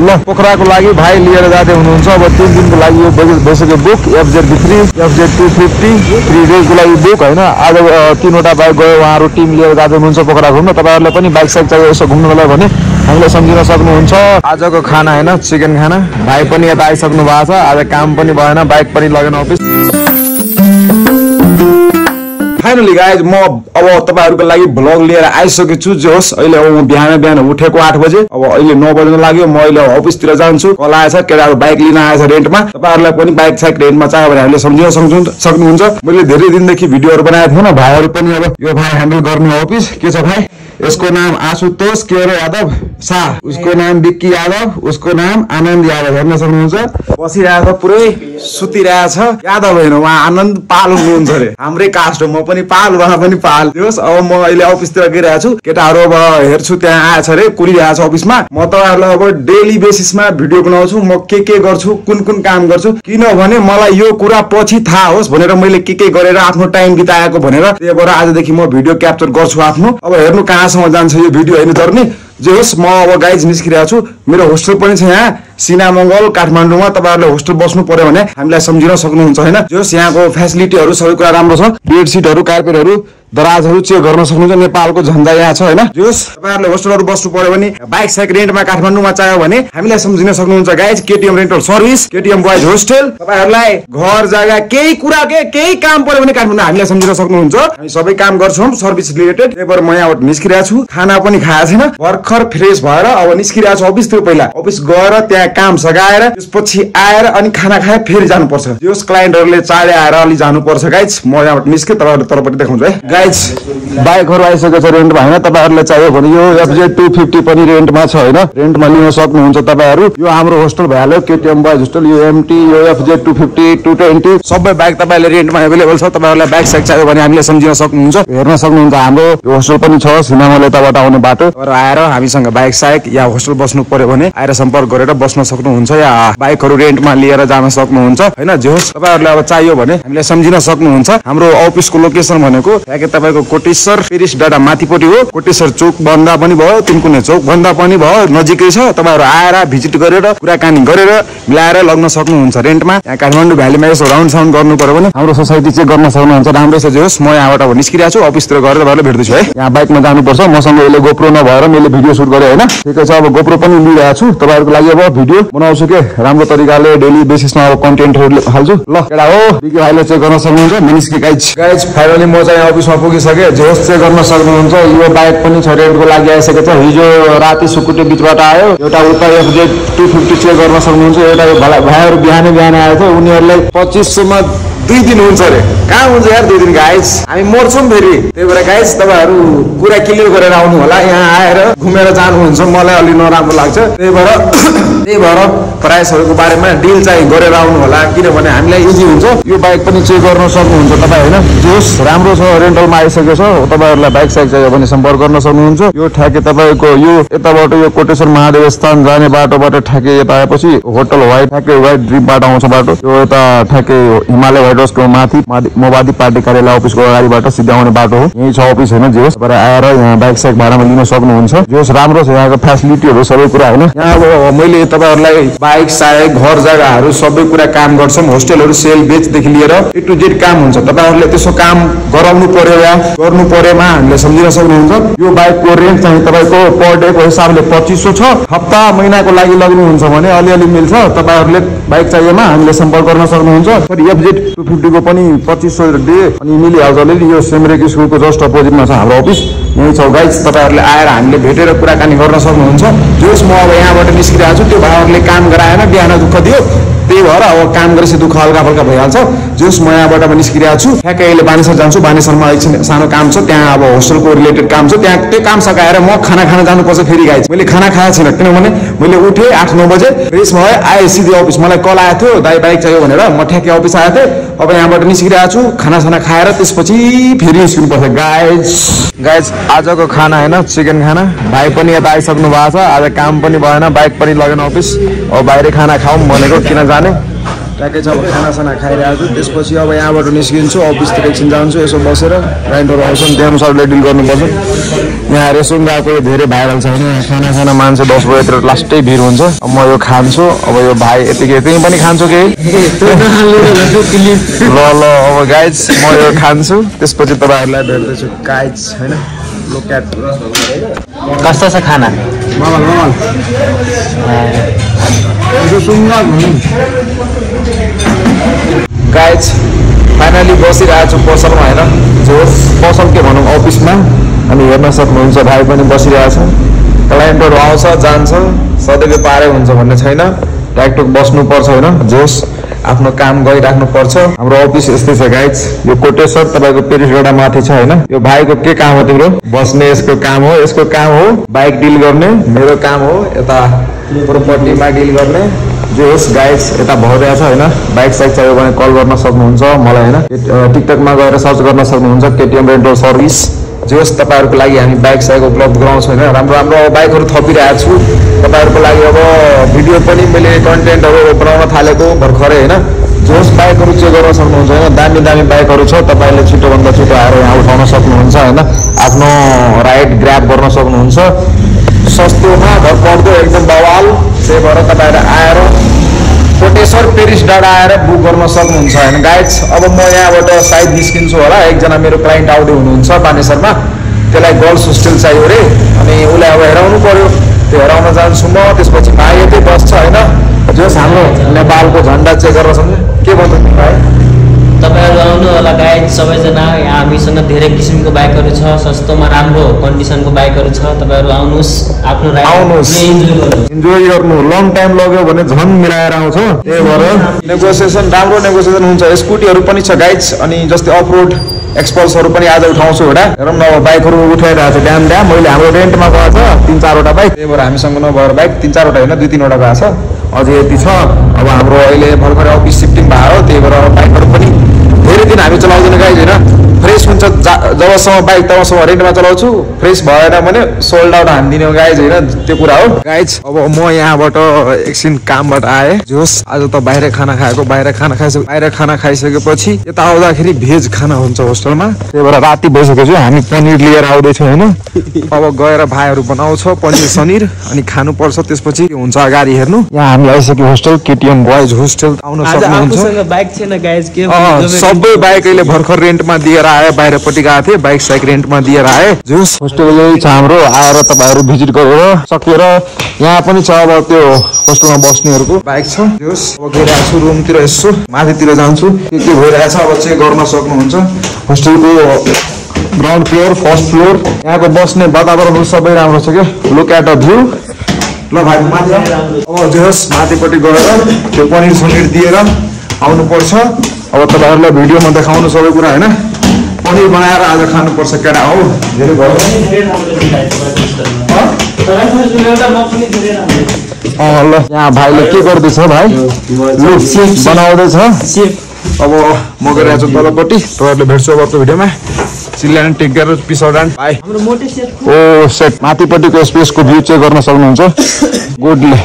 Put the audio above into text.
ल पोखराको लागि भाइ लिएर जाँदै हुनुहुन्छ। अब 3 दिनको लागि यो भइसक्यो बुक FZ3 FZ250 3 डेजको लागि बुक होइन। आज 3वटा बाइक गयो उहाँहरू टिम लिएर जाँदै हुनुहुन्छ पोखरा घुम्न। तपाईँहरूलाई पनि बाइक साइक चाहियो यसो घुम्नुलाई भने हामीलाई सम्झिन सक्नुहुन्छ। आजको खाना होइन चिकन खाना। भाइ पनि यता आइसक्नु भएको छ। आज काम पनि भएन बाइक पनि लगेन अफिस। फाइनली गाइज म अब तपाईहरुको लागि भ्लग लिएर आइसकेको छु। जे होस् अहिले अब म बिहान उठेको 8 बजे। अब अहिले 9 बज्न लाग्यो। म अहिले अफिसतिर जान्छु। कल आएछ केटाहरु बाइक लिन आएछ रेन्टमा। तपाईहरुलाई पनि बाइक साइक रेन्टमा चाहियो भने हामीले सम्झिन सक्नुहुन्छ। मैले धेरै दिनदेखि भिडियोहरु बनाएको थिएन। भाइहरु पनि अब यो भाइ ह्यान्डल गर्ने अफिस के छ भाइ? यसको नाम आशुतोष केरो यादव शाह, उसको नाम विक्की यादव, उसको नाम आनन्द यादव। हेर्न सक्नुहुन्छ बसिरहेको छ पुरै सुतिरहेछ। यादव होइन उहाँ आनन्द पाल हुनुहुन्छ रे। हाम्रै कास्ट हो। म पनि पाल उहाँ पनि पाल। दियोस् अब म अहिले अफिसतिर गइरहेको छु। केटाहरु अब हेर्छु त्यहाँ आएछ रे कुरिरहेछ अफिसमा। म तपाईहरुलाई अब डेली बेसिसमा भिडियो बनाउँछु। म के गर्छु कुन काम गर्छु किनभने मलाई यो कुरा पछि थाहा होस् भनेर मैले के गरेर आफ्नो टाइम बिताएको भनेर त्यही भएर आजदेखि म भिडियो क्याप्चर गर्छु आफ्नो। अब हेर्नु कहाँसम्म जान्छ यो भिडियो होइन तर्ने। जे होस् म अब गाइज निस्किरहेको छु। मेरो होस्टेल पनि छ यहाँ सिनामंगल काठमाडौँमा। तपाईहरुले होस्टेल बस्नु पर्यो भने हामीलाई सम्झिन सक्नुहुन्छ हैन। जे होस् यहाँको फ्यासिलिटीहरु सबै कुरा राम्रो छ। बेडसिटहरु कार्पेटहरु दराजहरु चेक गर्न सक्नुहुन्छ। नेपालको झण्डा यहाँ छ हैन। जे होस् तपाईहरुले होस्टेलहरु बस्नु पर्यो भने बाइक साइक रेन्टमा काठमाडौँमा चाहियो भने हामीलाई सम्झिन सक्नुहुन्छ guys. KTM rental service KTM boys hostel. तपाईहरुलाई घर जग्गा केही कुरा केही काम पर्यो भने काठमाडौँ हामीलाई सम्झिन सक्नुहुन्छ। हामी सबै काम गर्छौं सर्भिस रिलेटेड। त्यही म यहाँबाट निस्किरहेको छु। खाना पनि खाएको छैन। भर्खर फ्रेश भएर अब निस्किरहेको छु अफिस। त्यो पहिला अफिस गएर त्यहाँ काम सघाएर त्यसपछि आएर अनि खाना खाए फेरि जानुपर्छ। त्यो क्लाइन्टहरुले चाँडै आएर अलि जानुपर्छ गाइज। म यहाँबाट निस्के तपाईहरुले तलपट्टि देखाउँछु है। गाइज बाइकहरु आइसकेको छ रेन्टमा हैन। तपाईहरुले चाहियो भने यो FZ250 पनि रेन्टमा छ हैन। रेन्टमा लिन सक्नुहुन्छ तपाईहरु। यो हाम्रो होस्टेल भइहाल्यो केटीएम बोइज होस्टेल। यो MT यो FZ250 220 सबै बाइक तपाईहरुले रेन्टमा अवेलेबल छ। तपाईहरुलाई बाइक साइक चाहियो भने हामीले सम्झिन सक्नुहुन्छ। हेर्न सक्नुहुन्छ हाम्रो यो होस्टेल पनि छ सिनामले यताबाट आउने बाटो। र आएर हामीसँग बाइक साइक या होस्टेल बस्नु पर्यो भने आएर सम्पर्क गरेर बस्न सक्नुहुन्छ या बाइकहरु रेन्टमा लिएर जान सक्नुहुन्छ हैन। जे होस् तपाईहरुलाई अब चाहियो भने हामीलाई सम्झिन सक्नुहुन्छ। हाम्रो अफिसको लोकेसन भनेको याके तपाईको कोटेश्वर पेरिस डाँडा माथिपट्टि हो। कोटेश्वर चौक भन्दा पनि भयो तिनकुने चौक भन्दा पनि भयो नजिकै छ। तपाईहरु आएर भिजिट गरेर कुराकानी गरेर मिलाएर लग्न सक्नुहुन्छ रेन्टमा। यहाँ काठमाडौँ भ्यालीमा यसो राउन्ड साउन्ड गर्नु पर्यो भने हाम्रो सोसाइटी चेक गर्न सक्नुहुन्छ। राम्रै छ। जे होस् म यहाँबाट अब निस्किरहेको छु। अफिसतिर गएर तपाईहरुलाई भेट्दैछु है। यहाँ बाइकमा जानुपर्छ। मसँग अहिले गोप्रो नभएर मैले भिडियो सुट गरे हैन। ठिकै छ। अब गोप्रो पनि लिइरहेको छु। तपाईहरुको लागि अब भिडियो बनाउँछु के राम्रो तरिकाले डेली बेसिसमा अब कन्टेन्टहरु हाल्छु। ल केटा हो बिके भाइले चेक गर्न सक्नुहुन्छ। मिनिस्के गाइज फाइनली म चाहिँ अफिसमा पुगिसके। जे होस् चेक गर्न सक्नुहुन्छ। यो बाइक पनि छ रेन्टको लागि आइसकेको छ। हिजो राति सुकुटे बीचबाट आयो। एउटा उता FZ250 चेक गर्न सक्नुहुन्छ। एउटा भाइहरु बिहानै आएको थियो। उनीहरुलाई 2500 मा 2 दिन हुन्छ रे। कहाँ हुन्छ यार 2 दिन गाइज। हामी मर्छौं फेरि। त्यही भएर गाइज तपाईहरु कुरा क्लियर गरेर आउनु होला। यहाँ आएर घुमेर जानुहुन्छ मलाई अलि नराम्रो लाग्छ। त्यही भएर प्राइसहरुको बारेमा डिल चाहिँ गरेर आउनु होला किनभने हामीलाई इजी हुन्छ। यो बाइक पनि चेक गर्न सक्नुहुन्छ तपाई हैन। जोस राम्रो छ रेन्टलमा आइसकेको छ। तपाईहरुलाई बाइक साइक चाहियो भने सम्पर्क गर्न सक्नुहुन्छ। यो ठ्याके तपाईको यो यताबाट यो कोटेश्वर महादेव स्थान जाने बाटोबाट ठ्याके यता आएपछि होटल व्हाइट ड्रिपबाट आउँछ बाटो। यो यता ठ्याके हिमालय व्हाइट को माथि मोबादी पार्टी कार्यालय अफिसको अगाडिबाट सिधै आउने बाटो हो। यही छ अफिस हैन। जे होस् आएर यहाँ बाइक साइक भाडामा लिन सक्नुहुन्छ। जे होस् राम्रो छ यहाँको फ्यासिलिटीहरु सबै कुरा हैन। यहाँ अब मैले तपाईहरुलाई बाइक साइक घर जग्गाहरु सबै कुरा काम गर्छौं। होस्टेलहरु सेल बेचदेखि लिएर A to Z काम हुन्छ। तपाईहरुले त्यसो काम गराउनु पर्यो या गर्नु परेमा हामीले सम्झिन सक्नुहुन्छ। यो बाइकको रेन्ट चाहिँ तपाईको पर डे को हिसाबले 2500 छ। हप्ता महिनाको लागि लग्नुहुन्छ भने अलिअलि मिल्छ। तपाईहरुले बाइक चाहिएमा हामीले सम्पर्क गर्न सक्नुहुन्छ। तर FZ250 को पनि 2500 डे अनि मिलिहाल्छ अलिअलि। यो सेमरेक स्कुलको जस्ट अपोजिटमा छ हाम्रो अफिस। यही छ गाइस। तपाईहरुले आएर हामीले भेटेर कुराकानी गर्न सक्नुहुन्छ। जस म अब यहाँबाट निस्किरहेको छु। त्यो भाइहरुले काम गराएन बिहान दुःख दियो। त्यही भएर अब काम गरेपछि दुःख हल्का फल्का भइहाल्छ। जस म यहाँबाट पनि निस्किरहेको छु। ठ्याक्कै अहिले बानेश्वर जान्छु। बानेश्वरमा एकछिन सानो काम छ। त्यहाँ अब होस्टेलको रिलेटेड काम छ। त्यहाँ त्यो काम सकाएर म खाना खान जानुपर्छ फेरि गाइस। मैले खाना खाएको छैन किनभने मैले उठे 8-9 बजे फ्रेस भए आए सिधै अफिस। मलाई कल आएको थियो दाइ बाइक चाहियो भनेर। म ठ्याक्कै अफिस आएको थिएँ। अब यहाँबाट निस्किरहेको छु। खाना खाएर त्यसपछि फेरि निस्किनु पर्छ गाइस। आजको खाना हैन चिकन खाना। भाइ पनि यता आइसक्नु भएको छ। आज काम पनि भएन बाइक पनि लगेन अफिस। अब बाहिर खाना खाऊँ भनेको किन जाने। ट्याक्कै छ अब खानासाना खाइरहेको छु त्यसपछि अब यहाँबाट निस्किन्छु अफिसतिर एकछिन जान्छु यसो बसेर ग्राइन्डर आउँछ नि त्यहाँ सरले डिल गर्नुपर्छ यहाँ रेस्टुरेन्ट गएको धेरै भाइरल छ होइन खानासाना मान्छे 10 बजेतिर लास्टै भिड हुन्छ अब म यो खान्छु अब यो भाइ यतिकै त्यही पनि खान्छु केही ल अब गाइज म यो खान्छु त्यसपछि तपाईँहरूलाई भेट्दैछु गाइज होइन लोक्याट कस्तो छ खाना गाइज फाइनली बसिरहेको छु पसलमा होइन जो पसल के भनौँ अफिसमा अनि हेर्न सक्नुहुन्छ भाइ पनि बसिरहेको छ क्लाइन्टहरू आउँछ जान्छ सधैँ पारै हुन्छ भन्ने छैन ट्याकटुक बस्नुपर्छ होइन जोस आफ्नो काम गरिराख्नुपर्छ हाम्रो अफिस यस्तै छ गाइज यो कोटेश्वर तपाईँको पेरिसगढा माथि छ होइन यो भाइको के काम हो तिम्रो बस्ने यसको काम हो बाइक डिल गर्ने मेरो काम हो यता प्रोपर्टीमा डिल गर्ने जो होस् गाइज यता भइरहेछ होइन बाइक साइक चाहियो भने कल गर्न सक्नुहुन्छ मलाई होइन टिकटकमा गएर सर्च गर्न सक्नुहुन्छ केटिएम रेन्टल सर्भिस जो होस् तपाईँहरूको लागि हामी बाइक साइक उपलब्ध गराउँछौँ होइन राम्रो राम्रो बाइकहरू थपिरहेको छु तपाईँहरूको लागि अब भिडियो पनि मैले कन्टेन्टहरू बनाउन थालेको भर्खरै होइन जो होस् बाइकहरू चेक गर्न सक्नुहुन्छ होइन दामी दामी बाइकहरू छ तपाईँले छिटोभन्दा छिटो आएर यहाँ उठाउन सक्नुहुन्छ होइन आफ्नो राइड ग्र्याब गर्न सक्नुहुन्छ सस्तोमा घर पर्दो एकदम बवाल त्यही भएर तपाईँहरू आएर कोटेश्वर पेरिस डाँडा आएर बुक गर्न सक्नुहुन्छ होइन गाइज अब म यहाँबाट सायद निस्किन्छु होला एकजना मेरो क्लाइन्ट आउँदै हुनुहुन्छ बानेश्वरमा त्यसलाई गर्ल्स होस्टेल चाहियो अरे अनि उसलाई अब हेराउनु पर्यो त्यो हेराउन जान्छु म त्यसपछि भाइ यतै बस्छ होइन जस हाम्रो नेपालको झन्डा चेक गरेर सक्नु के भन्नु भाइ तपाईहरु आउनु होला गाइज सबैजना यहाँ हामीसँग धेरै किसिमको बाइकहरू छ सस्तोमा राम्रो कन्डिसनको बाइकहरू छ तपाईहरु आउनुस् आफ्नो राइड इन्जोय गर्नु लङ टाइम लाग्यो भने झन् मिलाएर आउँछ त्यही भएर नेगोसिएसन राम्रो नेगोसिएसन हुन्छ स्कुटीहरू पनि छ गाइज अनि जस्तै अफ रोड एक्सपल्सहरू पनि आज उठाउँछु एउटा हेरौँ न बाइकहरू उठाइरहेको छ ड्याम मैले हाम्रो रेन्टमा गएको छ 3-4 वटा बाइक त्यही भएर हामीसँग नभएर बाइक 3-4 वटा होइन 2-3 वटा गएको छ अझै यति छ अब हाम्रो अहिले भर्खरै अफिस शिफ्टिङ भयो त्यही भएर बाइकहरू पनि धेरै दिन हामी चलाउँदैन गाइज होइन फ्रेस हुन्छ जबसम्म बाइक तबसम्म रेन्टमा चलाउँछु फ्रेस भएन भने सोल्ड आउट हानिदिने हो गाइज होइन त्यो कुरा हो गाइज अब म यहाँबाट एकछिन कामबाट आएँ जोस् आज त बाहिर खाना खाइसकेपछि यता आउँदाखेरि भेज खाना हुन्छ होस्टेलमा त्यही भएर राति भइसकेको छु हामी पनिर लिएर आउँदैछौँ होइन अब गएर भाइहरू बनाउँछ पनिर सनिर अनि खानुपर्छ त्यसपछि के हुन्छ अगाडि हेर्नु यहाँ हामी आइसक्यो होस्टेल केटिएम बोइज होस्टेल आउन सक्नुहुन्छ सबै बाइक अहिले भर्खर रेन्टमा दिएर आए बाहिरपट्टि गएको थिएँ बाइक साइक रेन्टमा दिएर आए जोस् होस्टेल यही छ हाम्रो आएर तपाईँहरू भिजिट गरेर सकेर यहाँ पनि छ अब त्यो होस्टेलमा बस्नेहरूको बाइक छ जोस् अब गइरहेको छु रुमतिर यसो माथितिर जान्छु के भइरहेछ अब चेक गर्न सक्नुहुन्छ होस्टेलको ग्राउन्ड फ्लोर फर्स्ट फ्लोर यहाँको बस्ने वातावरण सबै राम्रो छ क्या लुक एट द भ्यू ल भाइ माथि अब जोस् माथिपट्टि गएर त्यो पनिर सनिर दिएर आउनुपर्छ अब तपाईँहरूलाई भिडियोमा देखाउनु सबै कुरा होइन पनिर बनाएर आज खानुपर्छ केटा हो धेरै भयो ल यहाँ भाइले के गर्दैछ भाइ लु बनाउँदैछ अब म गइरहेको छु तलपट्टि तपाईँहरूले भेट्छु अर्को भिडियोमा चिल्लाएर टेक गरेर पिस आउट भाइ ओ सेट माथिपट्टिको स्पेसको भ्यू चेक गर्न सक्नुहुन्छ गुडले